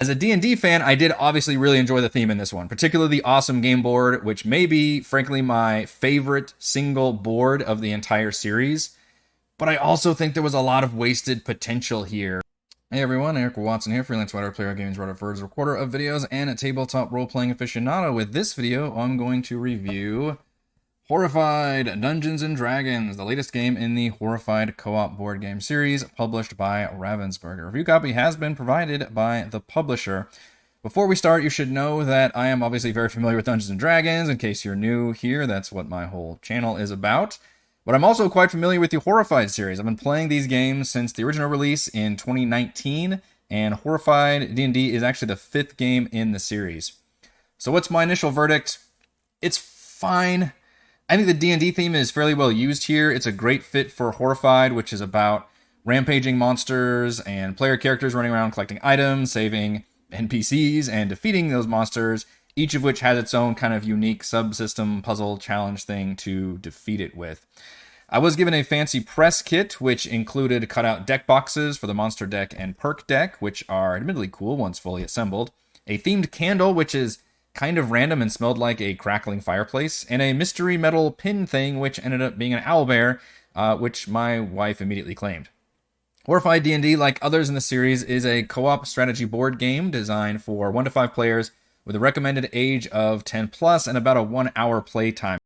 As a D&D fan, I did obviously really enjoy the theme in this one, particularly the awesome game board, which may be, frankly, my favorite single board of the entire series. But I also think there was a lot of wasted potential here. Hey everyone, Eric Watson here, freelance writer, player, games writer, birds, recorder of videos, and a tabletop role-playing aficionado. With this video, I'm going to review Horrified, Dungeons & Dragons, the latest game in the Horrified co-op board game series, published by Ravensburger. A review copy has been provided by the publisher. Before we start, you should know that I am obviously very familiar with Dungeons & Dragons. In case you're new here, that's what my whole channel is about. But I'm also quite familiar with the Horrified series. I've been playing these games since the original release in 2019, and Horrified D&D is actually the 5th game in the series. So what's my initial verdict? It's fine. I think the D&D theme is fairly well used here. It's a great fit for Horrified, which is about rampaging monsters and player characters running around collecting items, saving NPCs, and defeating those monsters, each of which has its own kind of unique subsystem puzzle challenge thing to defeat it with. I was given a fancy press kit, which included cutout deck boxes for the monster deck and perk deck, which are admittedly cool once fully assembled, a themed candle, which is kind of random and smelled like a crackling fireplace, and a mystery metal pin thing, which ended up being an owlbear, which my wife immediately claimed. Horrified D&D, like others in the series, is a co-op strategy board game designed for 1 to 5 players with a recommended age of 10 plus and about a 1 hour play time.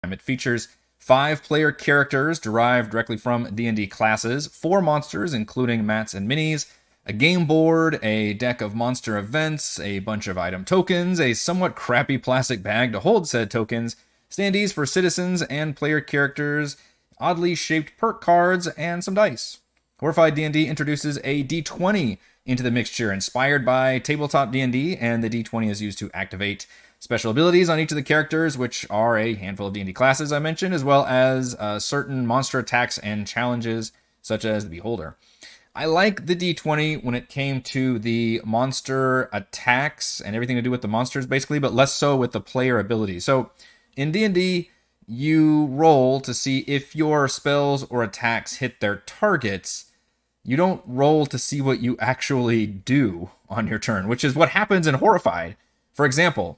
It features 5 player characters derived directly from D&D classes, 4 monsters including mats and minis, a game board, a deck of monster events, a bunch of item tokens, a somewhat crappy plastic bag to hold said tokens, standees for citizens and player characters, oddly shaped perk cards, and some dice. Horrified D&D introduces a D20 into the mixture, inspired by tabletop D&D, and the D20 is used to activate special abilities on each of the characters, which are a handful of D&D classes I mentioned, as well as certain monster attacks and challenges, such as the Beholder. I like the D20 when it came to the monster attacks and everything to do with the monsters, basically, but less so with the player abilities. So in D&D, you roll to see if your spells or attacks hit their targets. You don't roll to see what you actually do on your turn, which is what happens in Horrified. For example,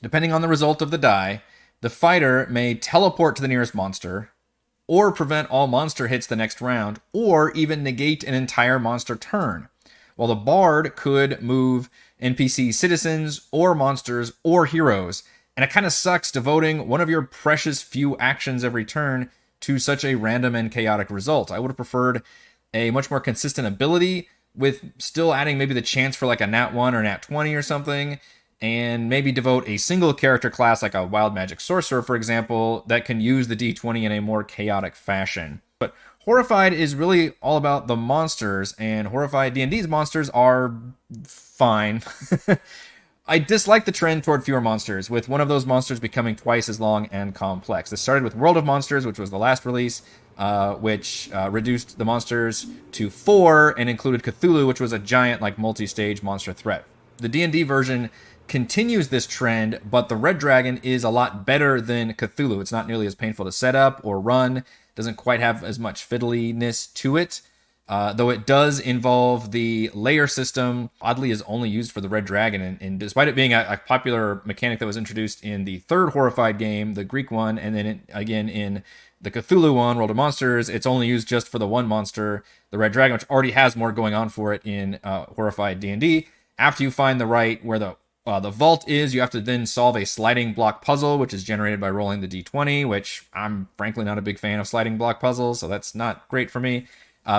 depending on the result of the die, the fighter may teleport to the nearest monster, or prevent all monster hits the next round, or even negate an entire monster turn. While the bard could move NPC citizens, or monsters, or heroes. And it kind of sucks devoting one of your precious few actions every turn to such a random and chaotic result. I would have preferred a much more consistent ability, with still adding maybe the chance for like a nat 1 or nat 20 or something, and maybe devote a single character class like a wild magic sorcerer, for example, that can use the D20 in a more chaotic fashion. But Horrified is really all about the monsters, and Horrified D&D's monsters are fine. I dislike the trend toward fewer monsters, with one of those monsters becoming twice as long and complex. This started with World of Monsters, which was the last release, which reduced the monsters to 4 and included Cthulhu, which was a giant, like, multi-stage monster threat. The D&D version continues this trend, but the Red Dragon is a lot better than Cthulhu. It's not nearly as painful to set up or run, doesn't quite have as much fiddliness to it, though it does involve the layer system. Oddly is only used for the Red Dragon, and despite it being a popular mechanic that was introduced in the 3rd Horrified game, the Greek one, and then again in the Cthulhu one, World of Monsters, it's only used just for the one monster, the Red Dragon, which already has more going on for it in Horrified D&D. After you find the right where the vault is, you have to then solve a sliding block puzzle, which is generated by rolling the D20, which I'm frankly not a big fan of sliding block puzzles, so that's not great for me,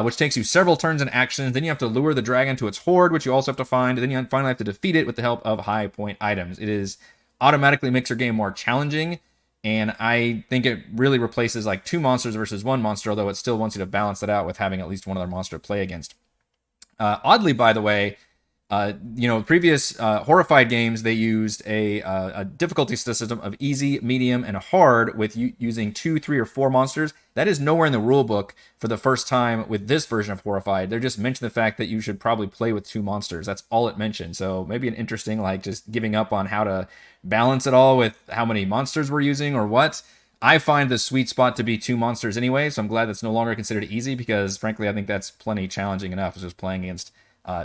which takes you several turns and actions. Then you have to lure the dragon to its hoard, which you also have to find. Then you finally have to defeat it with the help of high point items. It is automatically makes your game more challenging, and I think it really replaces like 2 monsters versus 1 monster, although it still wants you to balance that out with having at least one other monster to play against. Oddly, by the way, previous Horrified games, they used a difficulty system of easy, medium, and hard with using 2, 3, or 4 monsters. That is nowhere in the rulebook for the first time with this version of Horrified. They're just mentioning the fact that you should probably play with 2 monsters. That's all it mentioned. So maybe an interesting, like, just giving up on how to balance it all with how many monsters we're using or what. I find the sweet spot to be 2 monsters anyway, so I'm glad that's no longer considered easy, because frankly, I think that's plenty challenging enough, as just playing against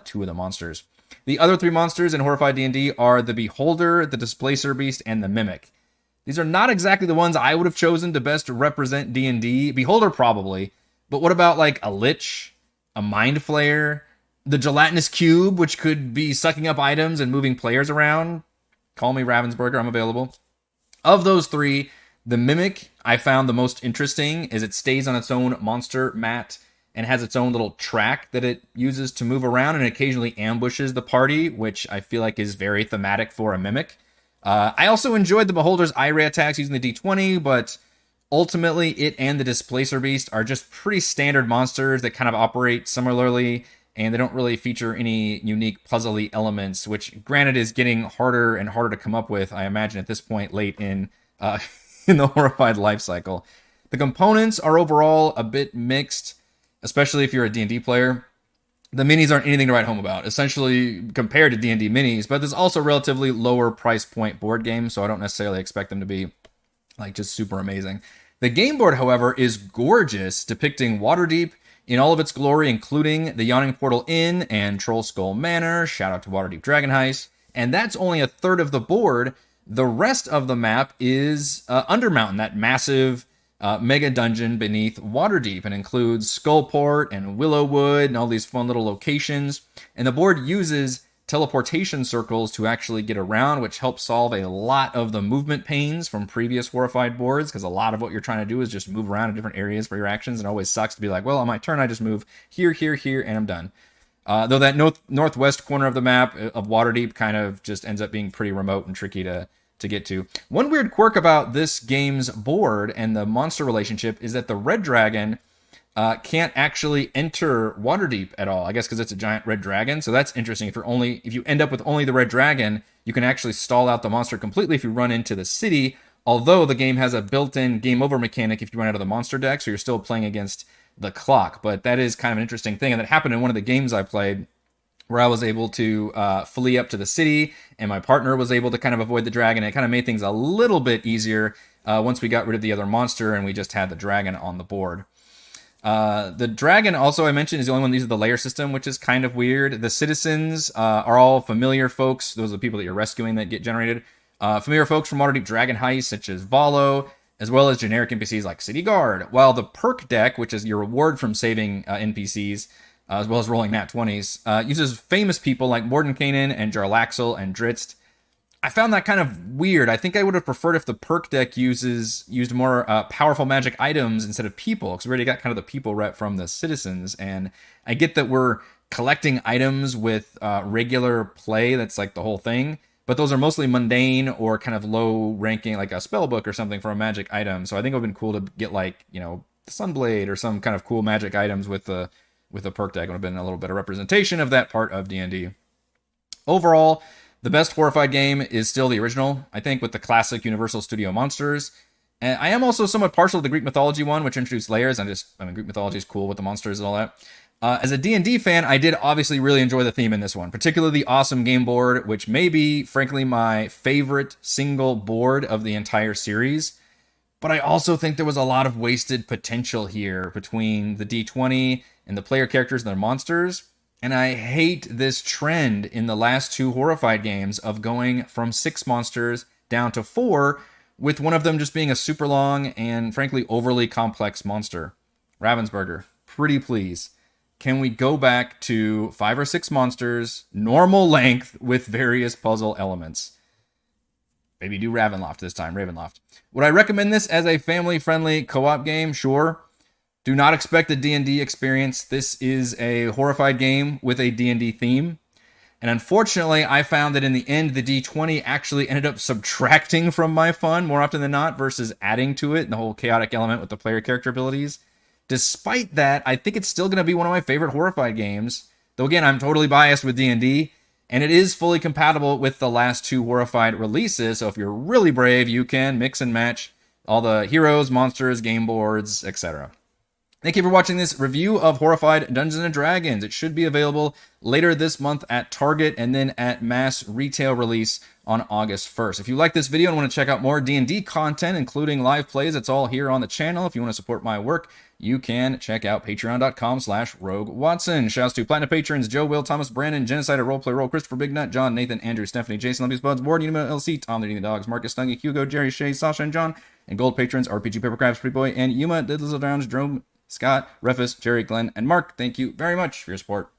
2 of the monsters. The other three monsters in Horrified D&D are the Beholder, the Displacer Beast, and the Mimic. These are not exactly the ones I would have chosen to best represent D&D. Beholder probably, but what about like a Lich, a Mind Flayer, the Gelatinous Cube, which could be sucking up items and moving players around? Call me Ravensburger, I'm available. Of those three, the Mimic I found the most interesting as it stays on its own monster mat and has its own little track that it uses to move around and occasionally ambushes the party, which I feel like is very thematic for a Mimic. I also enjoyed the Beholder's eye ray attacks using the D20, but ultimately it and the Displacer Beast are just pretty standard monsters that kind of operate similarly, and they don't really feature any unique puzzly elements, which granted is getting harder and harder to come up with, I imagine, at this point late in in the Horrified life cycle. The components are overall a bit mixed, especially if you're a D&D player. The minis aren't anything to write home about, essentially compared to D&D minis, but there's also relatively lower price point board games, so I don't necessarily expect them to be like just super amazing. The game board, however, is gorgeous, depicting Waterdeep in all of its glory, including the Yawning Portal Inn and Troll Skull Manor. Shout out to Waterdeep Dragon Heist. And that's only a third of the board. The rest of the map is Undermountain, that massive mega dungeon beneath Waterdeep, and includes Skullport and Willowwood and all these fun little locations. And the board uses teleportation circles to actually get around, which helps solve a lot of the movement pains from previous Horrified boards, because a lot of what you're trying to do is just move around in different areas for your actions, and it always sucks to be like, well, on my turn I just move here, here, here, and I'm done. Though that northwest corner of the map of Waterdeep kind of just ends up being pretty remote and tricky to get to. One weird quirk about this game's board and the monster relationship is that the red dragon can't actually enter Waterdeep at all. I guess because it's a giant red dragon. So that's interesting. If you end up with only the red dragon, you can actually stall out the monster completely if you run into the city. Although the game has a built-in game over mechanic if you run out of the monster deck, so you're still playing against the clock. But that is kind of an interesting thing, and that happened in one of the games I played, where I was able to flee up to the city, and my partner was able to kind of avoid the dragon. It kind of made things a little bit easier once we got rid of the other monster and we just had the dragon on the board. The dragon, also I mentioned, is the only one that uses the layer system, which is kind of weird. The citizens are all familiar folks. Those are the people that you're rescuing that get generated. Familiar folks from Waterdeep Dragon Heist, such as Volo, as well as generic NPCs like City Guard. While the perk deck, which is your reward from saving NPCs, as well as rolling nat 20s, uses famous people like Mordenkainen and Jarlaxle and Drizzt. I found that kind of weird. I think I would have preferred if the perk deck used more powerful magic items instead of people, because we already got kind of the people rep from the citizens. And I get that we're collecting items with regular play, that's like the whole thing, but those are mostly mundane or kind of low ranking, like a spell book or something for a magic item. So I think it would have been cool to get like, the Sunblade or some kind of cool magic items with the perk deck. Would have been a little bit of representation of that part of D&D. Overall, the best Horrified game is still the original, I think, with the classic Universal Studio monsters. And I am also somewhat partial to the Greek mythology one, which introduced layers. Greek mythology is cool with the monsters and all that. As a D&D fan, I did obviously really enjoy the theme in this one, particularly the awesome game board, which may be, frankly, my favorite single board of the entire series. But I also think there was a lot of wasted potential here between the D20 and the player characters and their monsters. And I hate this trend in the last two Horrified games of going from 6 monsters down to 4, with one of them just being a super long and frankly overly complex monster. Ravensburger, pretty please, can we go back to 5 or 6 monsters, normal length, with various puzzle elements? Maybe do Ravenloft this time, Ravenloft. Would I recommend this as a family-friendly co-op game? Sure. Do not expect a D&D experience. This is a Horrified game with a D&D theme. And unfortunately, I found that in the end, the D20 actually ended up subtracting from my fun more often than not versus adding to it, the whole chaotic element with the player character abilities. Despite that, I think it's still going to be one of my favorite Horrified games. Though again, I'm totally biased with D&D, and it is fully compatible with the last 2 Horrified releases. So if you're really brave, you can mix and match all the heroes, monsters, game boards, etc. Thank you for watching this review of Horrified Dungeons & Dragons. It should be available later this month at Target and then at mass retail release on August 1st. If you like this video and want to check out more D&D content, including live plays, it's all here on the channel. If you want to support my work, you can check out patreon.com/Rogue Watson. Shouts to Platinum patrons Joe, Will, Thomas, Brandon, Genocide, Roleplay Roll, Christopher Big Nut, John, Nathan, Andrew, Stephanie, Jason, Lumbies, Buds, Ward, Unima, LC, Tom, the Eating the Dogs, Marcus, Stungy, Hugo, Jerry, Shay, Sasha, and John. And gold patrons RPG Paper Crabs, Pretty Boy, and Yuma, Diddles Downs, Drome, Scott, Refus, Jerry, Glenn, and Mark. Thank you very much for your support.